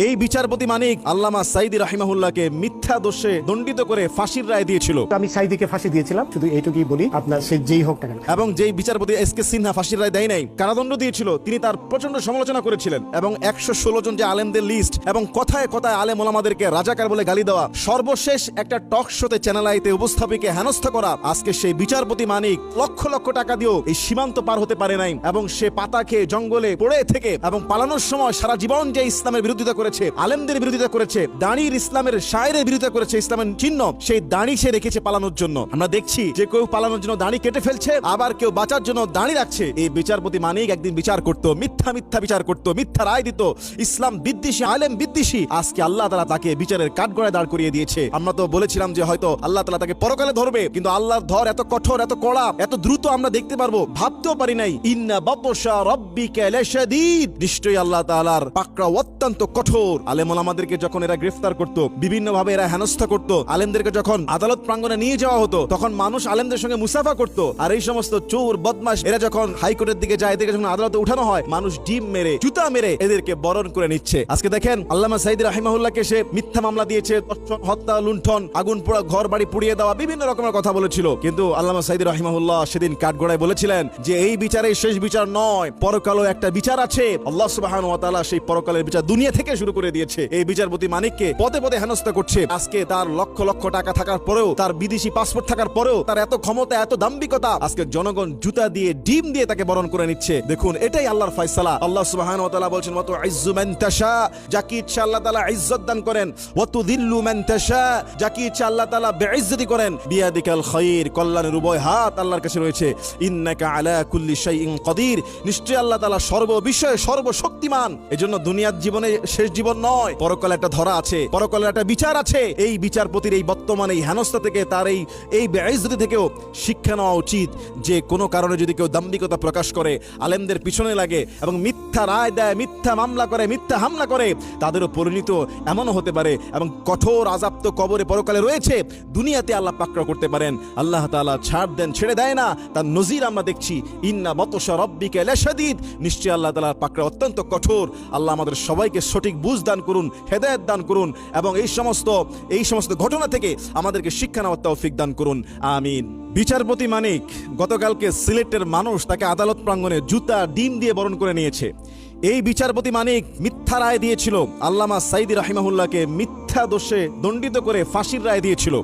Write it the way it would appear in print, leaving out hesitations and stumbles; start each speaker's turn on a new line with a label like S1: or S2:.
S1: এই বিচারপতি মানিক আল্লামা সাইদি রাহিমাহুল্লাহকে মিথ্যা দোষে দণ্ডিত করে ফাঁসির রায় দিয়েছিল।
S2: আমি সাইদিকে ফাঁসি দিয়েছিলাম, শুধু এইটুকুই বলি, আপনার সে যেই হোক না কেন।
S1: এবং যেই বিচারপতি এসকে সিনহা ফাঁসির রায় দেয় নাই, কারাদণ্ড দিয়েছিল, তিনি তার প্রচন্ড সমালোচনা করেছিলেন। এবং 116 জন যে আলেমদের লিস্ট এবং কথায় কথায় আলেম ওলামাদেরকে রাজাকার বলে গালি দেওয়া, সর্বশেষ একটা টক শোতে চ্যানেল আইতে উপস্থাপিকে হেনস্থা করা, আজকে সেই বিচারপতি মানিক লক্ষ লক্ষ টাকা দিয়েও এই সীমান্ত পার হতে পারে নাই। এবং সে পাতা খেয়ে জঙ্গলে পড়ে থেকে এবং পালানোর সময় সারা জীবন যে ইসলামের বিরোধিতা করেছে, আলেমদের বিরোধিতা করেছে, দাঁড়ির ইসলামের শায়েরের বিরোধিতা করেছে, ইসলামের চিহ্ন সেই দাঁড়ি সে রেখেছে পালানোর জন্য। আমরা দেখছি যে কেউ পালানোর জন্য দাঁড়ি কেটে ফেলছে, আবার কেউ বাঁচার জন্য দাঁড়ি রাখছে। এই বিচারপতি মানিক একদিন বিচার করতো, মিথ্যা মিথ্যা বিচার করতো, মিথ্যা রায় দিত, ইসলাম বিদ্বেষী, আলেম বিদ্বেষী। আজকে আল্লাহ তাআলা তাকে বিচারের কাঠগড়ায় দাঁড় করিয়ে দিয়েছে। আমরা তো বলেছিলাম যে হয়তো আল্লাহ তাআলা তাকে পরকালে ধরবে, কিন্তু আল্লাহর ধর এত কঠোর, এত কড়া, এত দ্রুত আমরা দেখতে পারবো ভাবতেও পারি নাই। ইন্না বাতশা রাব্বিকা লাশাদীদ, নিশ্চয়ই আল্লাহ তাআলার পাকড়াও অত্যন্ত কঠোর। আলেম ওলামাদেরকে যখন এরা গ্রেফতার করত, বিভিন্ন ভাবে এরা হেনস্থা করত, আলেমদেরকে যখন আদালত প্রাঙ্গণে নিয়ে যাওয়া হতো, তখন মানুষ আলেমদের সঙ্গে মুসাফা করত। আর এই সমস্ত চোর বদমাশ এরা যখন হাইকোর্টের দিকে যায়, এদেরকে যখন আদালতে উঠানো হয়, মানুষ ডিম মেরে, জুতা মেরে এদেরকে বরণ করে নিচ্ছে। আজকে দেখেন আল্লামা সাইদি রাহিমাহুল্লাহকে সে মিথ্যা মামলা দিয়েছে, হত্যা, লুণ্ঠন, আগুন পোড়া, ঘর বাড়ি পুড়িয়ে দেওয়া, বিভিন্ন রকমের কথা বলেছিল। কিন্তু আল্লামা সাইদি রাহিমাহুল্লাহ সেদিন কাঠগড়ায় বলেছিলেন যে এই বিচারের শেষ বিচার নয়, পরকালও একটা বিচার আছে। আল্লাহ সুবহানাহু ওয়া তাআলা সেই পরকালের বিচার দুনিয়া থেকে শুরু করে দিয়েছে। এই বিচারপতি মানিককে পদে পদে হেনস্থা করছে। আজকে তার লক্ষ লক্ষ টাকা থাকার পরেও, তার বিদেশি পাসপোর্ট থাকার পরেও, তার এত ক্ষমতা, এত দাম্ভিকতা, আজকে জনগণ জুতা দিয়ে, ডিম দিয়ে তাকে বরণ করে নিচ্ছে। দেখুন, এটাই আল্লাহর ফয়সালা। আল্লাহ সুবহানাহু ওয়া তাআলা বলেছেন, ওয়া তুইজ্জু মান তাশা, যাকে ইচ্ছা আল্লাহ তাআলা ইজ্জত দান করেন, ওয়া তুযিল্লু মান তাশা, যাকে ইচ্ছা আল্লাহ তাআলা বেইজ্জতি করেন। বিয়াদিকাল খায়র, কল্যাণের উভয় হাত আল্লাহর কাছে রয়েছে। ইন্নাকা আলা কুল্লি শাইইন কাদির, নিশ্চয়ই আল্লাহ তাআলা সর্ববিষয়ে সর্বশক্তিমান। এজন্য দুনিয়ার জীবনে শেষ জীবন নয়, পরকালে একটা ধরা আছে, পরকালে একটা বিচার আছে। এই বিচারপতির এই বর্তমান এই হেনস্থা থেকে, তার এই বেইজ্জতি থেকেও শিক্ষা নেওয়া উচিত যে কোনো কারণে যদি কেউ দাম্ভিকতা প্রকাশ করে, আলেমদের পিছনে লাগে এবং মিথ্যা রায় দেয়, মিথ্যা মামলা করে, মিথ্যা হামলা করে, তাদেরও পরিণত এমনও হতে পারে এবং কঠোর আযাব তো কবরে পরকালে রয়েছে। দুনিয়াতে আল্লাহ পাকড়াও করতে পারেন, আল্লাহ তাআলা ছাড় দেন, ছেড়ে দেয় না। তার নজির আমরা দেখছি। ইন্না বাতশা রাব্বিকা লাশাদীদ, নিশ্চয়ই আল্লাহ তাআলার পাকড়া অত্যন্ত কঠোর। আল্লাহ আমাদের সবাইকে সঠিক বুঝ দান করুন, হেদায়েত দান করুন এবং এই সমস্ত ঘটনা থেকে আমাদেরকে শিক্ষা নেওয়ার তৌফিক দান করুন, আমিন। বিচারপতি মানিক গতকালকে সিলেটের মানুষ তাকে আদালত প্রাঙ্গণে জুতা, ডিম দিয়ে বরণ করে নিয়েছে। এই বিচারপতি মানিক মিথ্যা রায় দিয়েছিল, আল্লামা সাইদি রাহিমাহুল্লাহকে মিথ্যা দোষে দণ্ডিত করে ফাঁসির রায় দিয়েছিল।